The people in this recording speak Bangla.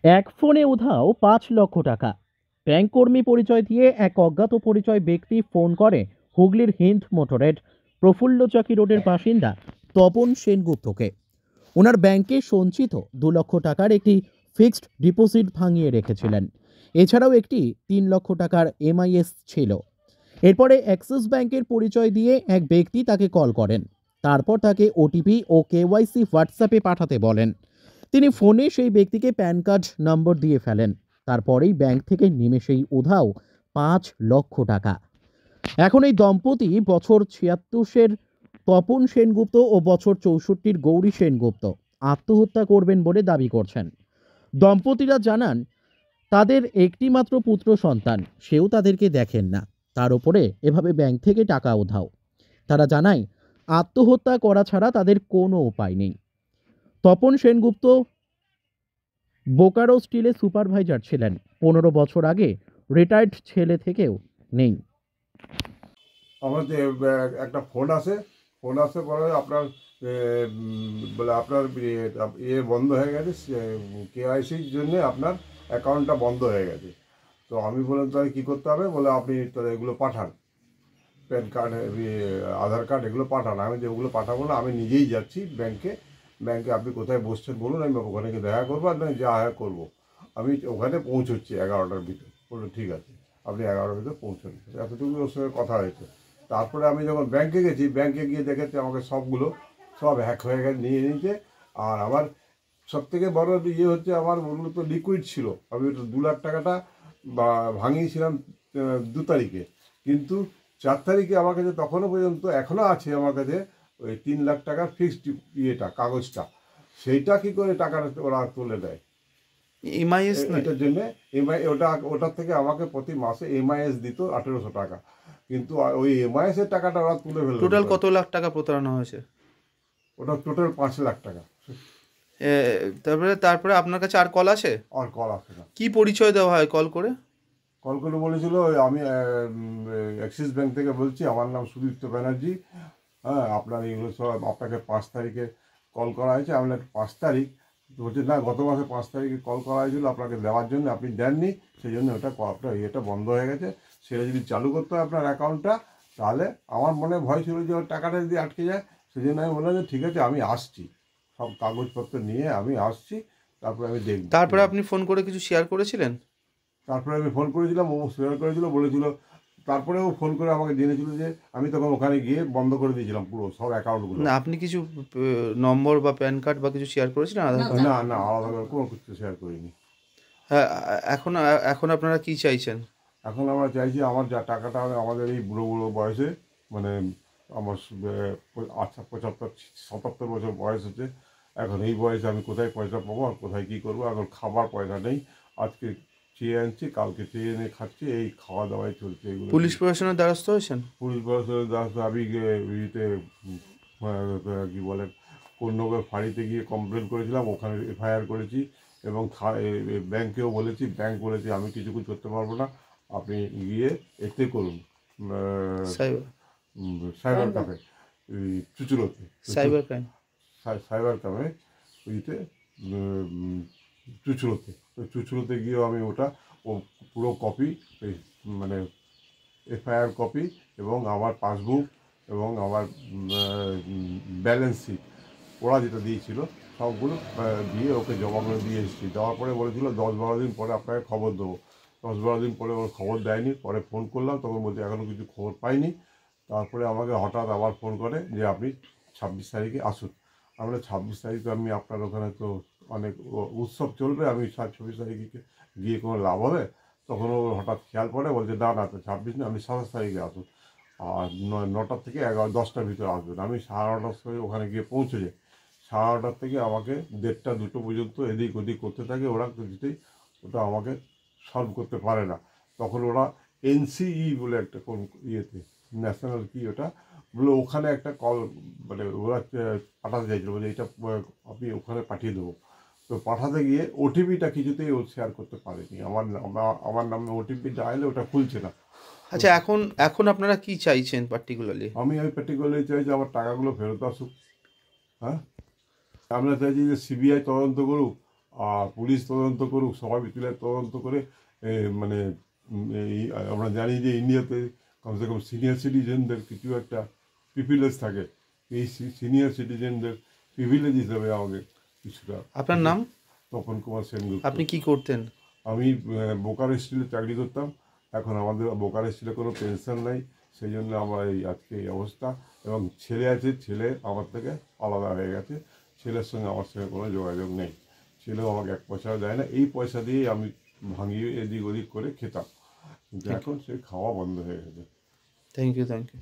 এক ফোনে উধাও ৫ লক্ষ টাকা। ব্যাংক কর্মী পরিচয় দিয়ে এক অজ্ঞাত পরিচয় ব্যক্তি ফোন করে হুগলির হিন্দ মোটরের প্রফুল্লচাকি রোডের বাসিন্দা তপন সেনগুপ্তকে। ওনার ব্যাংকে সঞ্চিত ২ লক্ষ টাকার একটি ফিক্সড ডিপোজিট ভাঙিয়ে রেখেছিলেন। এছাড়াও একটি ৩ লক্ষ টাকার এমআইএস ছিল। এরপরে অ্যাক্সিস ব্যাংকের পরিচয় দিয়ে এক ব্যক্তি তাকে কল করেন। তারপর তাকে ওটিপি ও কেওয়াইসি হোয়াটসঅ্যাপে পাঠাতে বলেন। তিনি ফোনে সেই ব্যক্তিকে প্যান কার্ড নম্বর দিয়ে ফেলেন। তারপরেই ব্যাংক থেকে নিমেষেই উধাও ৫ লক্ষ টাকা। এখন এই দম্পতি বছর ৭৬-এর তপন সেনগুপ্ত ও বছর ৬৪-র গৌরী সেনগুপ্ত আত্মহত্যা করবেন বলে দাবি করছেন। দম্পতিরা জানান তাদের একটি মাত্র পুত্র সন্তান, সেও তাদেরকে দেখেন না। তার উপরে এভাবে ব্যাংক থেকে টাকা উধাও। তারা জানায় আত্মহত্যা করা ছাড়া তাদের কোনো উপায় নেই। তপন সেনগুপ্ত বোকারো স্টিলে সুপারভাইজার ছিলেন। ১৫ বছর আগে রিটায়ার্ড ছেলে থেকেও নেই। আমাদের একটা ফোন আসে পরে আপনার বলে আপনার বন্ধ হয়ে গেছে, কেওয়াইসির জন্য আপনার অ্যাকাউন্টটা বন্ধ হয়ে গেছে। তো আমি বললাম তাহলে কী করতে হবে, বলে আপনি তাহলে এগুলো পাঠান, প্যান কার্ড, আধার কার্ড এগুলো পাঠান। আমি যে ওগুলো পাঠাবো না, আমি নিজেই যাচ্ছি ব্যাংকে। আপনি কোথায় বসছেন বলুন, আমি ওখানে গিয়ে দেখা করবো, আর নয় যা হ্যাঁ করবো। আমি ওখানে পৌঁছচ্ছি 11টার ভিতরে। বললো ঠিক আছে, আপনি 11টার ভিতরে পৌঁছন। এতটুকু ওর সঙ্গে কথা হয়েছে। তারপরে আমি যখন ব্যাংকে গেছি, ব্যাংকে গিয়ে দেখেছি আমাকে সব হ্যাক হয়ে গেছে, নিয়ে নিয়েছে। আর আমার সবথেকে বড় ইয়ে হচ্ছে, আমার ওগুলো তো লিকুইড ছিল। আমি 2 লাখ টাকাটা ভাঙিয়েছিলাম 2 তারিখে, কিন্তু 4 তারিখে আমার কাছে তখনও পর্যন্ত এখনও আছে আমার কাছে ওই 3 লাখ টাকার ফিক্সড কাগজটা। সেইটা কি করে টাকাটা ওরা তুলে দেয় এমআইএস না? এটার জন্যে ওটার থেকে আমাকে প্রতি মাসে এমআইএস দিত 1800 টাকা, কিন্তু ওই এমআইএস এর টাকাটা ওরা তুলে ফেললো। টোটাল কত লাখ টাকা প্রতারণা হয়েছে? ওটা টোটাল 5 লাখ টাকা। তারপরে আপনার কাছে আর কল আসে? আর কল আসে না। কি পরিচয় দেওয়া হয় কল করে? বলেছিল আমি অ্যাক্সিস ব্যাংক থেকে বলছি, আমার নাম সুদীপ্ত ব্যানার্জি। হ্যাঁ, আপনার এগুলো সব আপনাকে 5 তারিখে কল করা হয়েছে। আমি 5 তারিখ বলছি না, গত মাসে 5 তারিখে কল করা হয়েছিল আপনাকে দেওয়ার জন্য, আপনি দেননি, সেই জন্য ওটা আপনার ইয়েটা বন্ধ হয়ে গেছে। সেটা যদি চালু করতে হয় আপনার অ্যাকাউন্টটা, তাহলে আমার মনে ভয় ছিল যে ওর টাকাটা যদি আটকে যায়। সেই জন্য আমি বললাম যে ঠিক আছে, আমি আসছি, সব কাগজপত্র নিয়ে আমি আসছি, তারপরে আমি দেখব। তারপরে আপনি ফোন করে কিছু শেয়ার করেছিলেন? তারপরে আমি ফোন করেছিলাম, ও শেয়ার করেছিল, বলেছিল। তারপরে ও ফোন করে আমাকে জেনেছিল যে আমি তখন ওখানে গিয়ে বন্ধ করে দিয়েছিলাম পুরো সব অ্যাকাউন্টগুলো। না, আপনি কিছু নম্বর বা প্যান কার্ড বা কিছু শেয়ার করেছিলেন আধার কার্ড? না না, আলাদা করে কোনো কিছু শেয়ার করিনি। হ্যাঁ, এখন এখন আপনারা কি চাইছেন? এখন আমরা চাইছি আমার যা টাকাটা আমাদের এই বুড়ো বুড়ো বয়সে, মানে আমার 75-77 বছর বয়স হচ্ছে, এখন এই বয়সে আমি কোথায় পয়সা পাবো আর কোথায় কী করবো? এখন খাবার পয়সা নেই। আজকে চেয়ে আনছি, কালকে চেয়ে এনে খাচ্ছি, এই খাওয়া দাওয়াই চলছে। এগুলো পুলিশ প্রশাসনের দ্বারস্থ হয়েছেন? পুলিশ প্রশাসনের আমি ইয়েতে কী বলে কোন্নগর ফাঁড়িতে গিয়ে কমপ্লেন করেছিলাম, ওখানে এফআইআর করেছি, এবং ব্যাংকেও বলেছি। ব্যাংক বলেছি আমি কিছুই করতে পারবো না, আপনি গিয়ে এতে করুন, সাইবার ক্যাফে, চুচুড়োতে, সাইবার ক্রাইম। সাইবার ক্যাফে ইতে চুচুড়োতে গিয়েও আমি ওটা পুরো কপি, মানে এফআইআর কপি, এবং আমার পাসবুক এবং আমার ব্যালেন্স শিট ওরা যেটা দিয়েছিল সবগুলো দিয়ে ওকে জমা করে দিয়ে এসেছি। দেওয়ার পরে বলেছিল 10-12 দিন পরে আপনাকে খবর দেবো। 10-12 দিন পরে ওর খবর দেয়নি। পরে ফোন করলাম, তখন বলছে এখনও কিছু খবর পাইনি। তারপরে আমাকে হঠাৎ আবার ফোন করে যে আপনি 26 তারিখে আসুন। আমরা 26 তারিখে আমি আপনার ওখানে তো অনেক উৎসব চলবে, আমি 26 তারিখে গিয়ে কোনো লাভ হবে? তখন ও হঠাৎ খেয়াল পড়ে, বলছে না না, 26 না, আপনি 27 তারিখে আসুন, আর 9টার থেকে 10টার ভিতরে আসবেন। আমি 9:30টার সময় ওখানে গিয়ে পৌঁছে যাই। 9:30টার থেকে আমাকে 1:30-2টো পর্যন্ত এদিক ওদিক করতে থাকে। ওরা কিছুতেই ওটা আমাকে সলভ করতে পারে না। তখন ওরা এনসিই বলে একটা কোন ইয়েতে, ন্যাশনাল কি ওটা বলে, ওখানে একটা কল, মানে ওরা পাঠাতে চাইছিল, বলে এটা আপনি ওখানে পাঠিয়ে দেবো। তো পাঠাতে গিয়ে ওটিপিটা কিছুতেই ও শেয়ার করতে পারেনি। আমার নামে ওটিপি ডায়ালে ওটা খুলছে না। আচ্ছা, এখন এখন আপনারা কি চাইছেন পার্টিকুলারলি? আমি পার্টিকুলারলি চাইছি আমার টাকাগুলো ফেরত আসুক। হ্যাঁ, আমরা চাইছি যে সিবিআই তদন্ত করুক, আর পুলিশ তদন্ত করুক, সবাই মিলে তদন্ত করে মানে এই আমরা জানি যে ইন্ডিয়াতে কমসে কম সিনিয়র সিটিজেনদের কিছু একটা প্রিভিলেজ থাকে, এই সিনিয়র সিটিজেনদের প্রিভিলেজ হিসাবে আমাকে কিছুটা। আপনার নাম? তপন কুমার সেনগুপ্ত। আপনি কি করতেন? আমি বোকারো স্টিলে চাকরি করতাম, এখন আমাদের বোকারো স্টিলে কোনো পেনশন নাই, সেই জন্য আমার এই আজকে এই অবস্থা। এবং ছেলে আছে, ছেলে আমার থেকে আলাদা হয়ে গেছে, ছেলের সঙ্গে আমার সঙ্গে কোনো যোগাযোগ নেই, ছেলেও আমাকে এক পয়সাও দেয় না। এই পয়সা দিয়েই আমি ভাঙিয়ে এদিক ওদিক করে খেতাম, কিন্তু এখন সে খাওয়া বন্ধ হয়ে গেছে। Thank you, thank you.